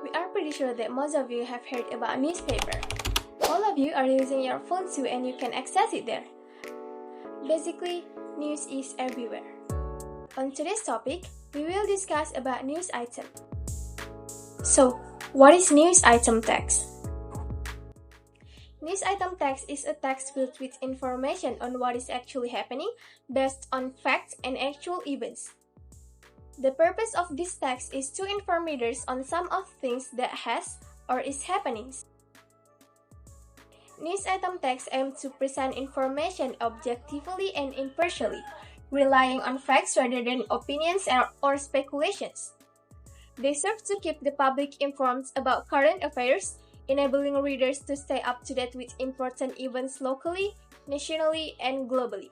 We are pretty sure that most of you have heard about newspaper. All of you are using your phone too and you can access it there. Basically, news is everywhere. On today's topic, we will discuss about news item. So, what is news item text? News item text is a text filled with information on what is actually happening based on facts and actual events. The purpose of this text is to inform readers on some of things that has or is happening. News item text aim to present information objectively and impartially, relying on facts rather than opinions or speculations. They serve to keep the public informed about current affairs, enabling readers to stay up to date with important events locally, nationally, and globally.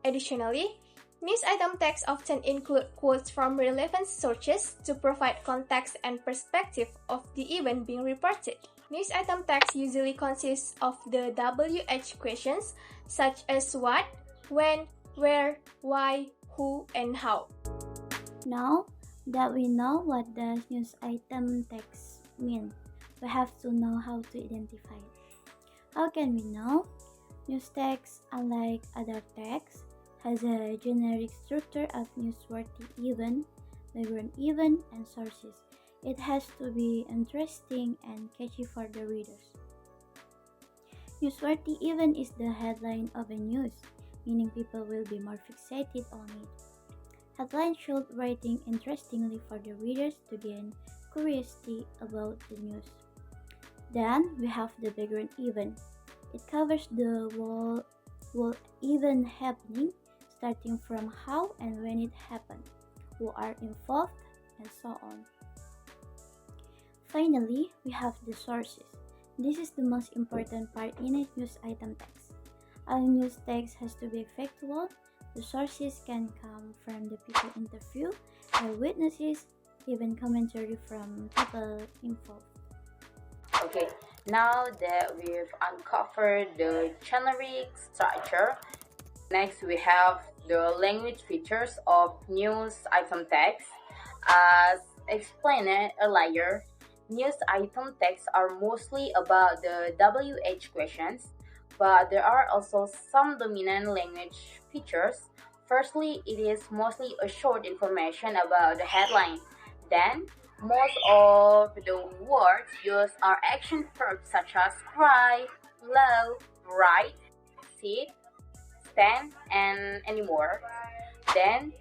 Additionally, news item text often include quotes from relevant sources to provide context and perspective of the event being reported. News item text usually consists of the WH questions such as what, when, where, why, who, and how. Now that we know what does news item text mean, we have to know how to identify it. How can we know? News text, unlike other texts, has a generic structure of newsworthy event, background event, and sources. It has to be interesting and catchy for the readers. Newsworthy event is the headline of a news, meaning people will be more fixated on it. Headline should writing interestingly for the readers to gain curiosity about the news. Then we have the background event. It covers the whole event happening, starting from how and when it happened, who are involved, and so on. Finally, we have the sources. This is the most important part in a news item text. A news text has to be factual. The sources can come from the people interviewed, eyewitnesses, even commentary from people involved. Okay, now that we've uncovered the generic structure, next we have the language features of news item text. As explained earlier, news item texts are mostly about the WH questions, but there are also some dominant language features. Firstly, it is mostly a short information about the headline. Then, most of the words used are action verbs such as cry, love, write, sit, stand, and anymore. Then,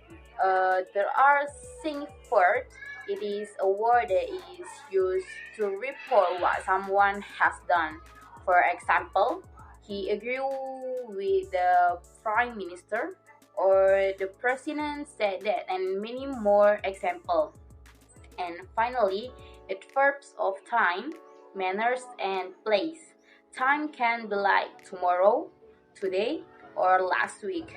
there are sing verbs. It is a word that is used to report what someone has done. For example, he agreed with the prime minister, or the president said that, and many more examples. And finally, adverbs of time, manners, and place. Time can be like tomorrow, today, or last week.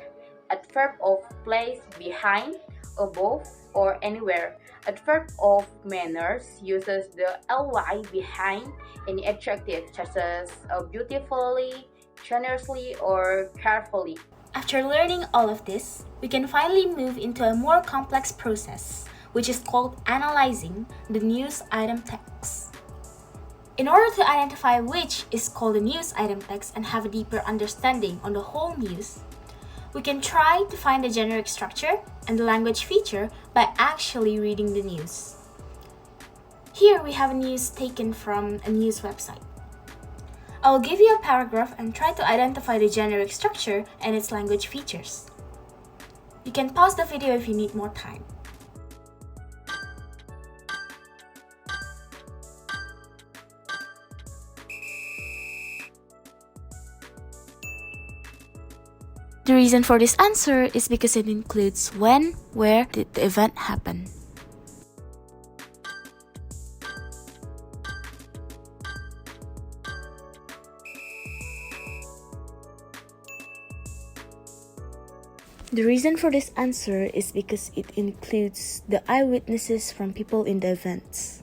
Adverb of place, behind, above, or anywhere. Adverb of manners uses the ly behind any adjective such as beautifully, generously, or carefully. After learning all of this, we can finally move into a more complex process, which is called analyzing the news item text. In order to identify which is called a news item text and have a deeper understanding on the whole news, we can try to find the generic structure and the language feature by actually reading the news. Here we have a news taken from a news website. I will give you a paragraph and try to identify the generic structure and its language features. You can pause the video if you need more time. The reason for this answer is because it includes when, where did the event happen. The reason for this answer is because it includes the eyewitnesses from people in the events.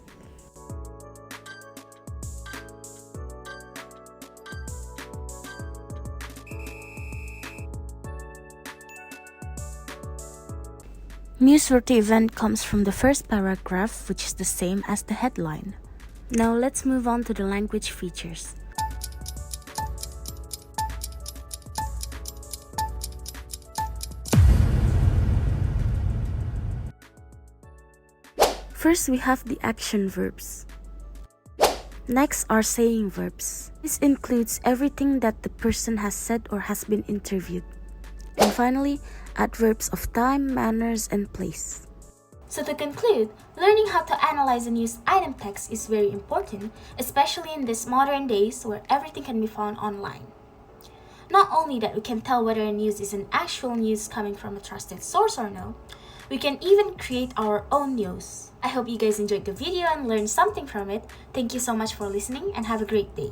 Newsworthy event comes from the first paragraph, which is the same as the headline. Now let's move on to the language features. First, we have the action verbs. Next are saying verbs. This includes everything that the person has said or has been interviewed. And finally, adverbs of time, manners, and place. So to conclude, learning how to analyze a news item text is very important, especially in these modern days where everything can be found online. Not only that we can tell whether a news is an actual news coming from a trusted source or no, we can even create our own news. I hope you guys enjoyed the video and learned something from it. Thank you so much for listening and have a great day.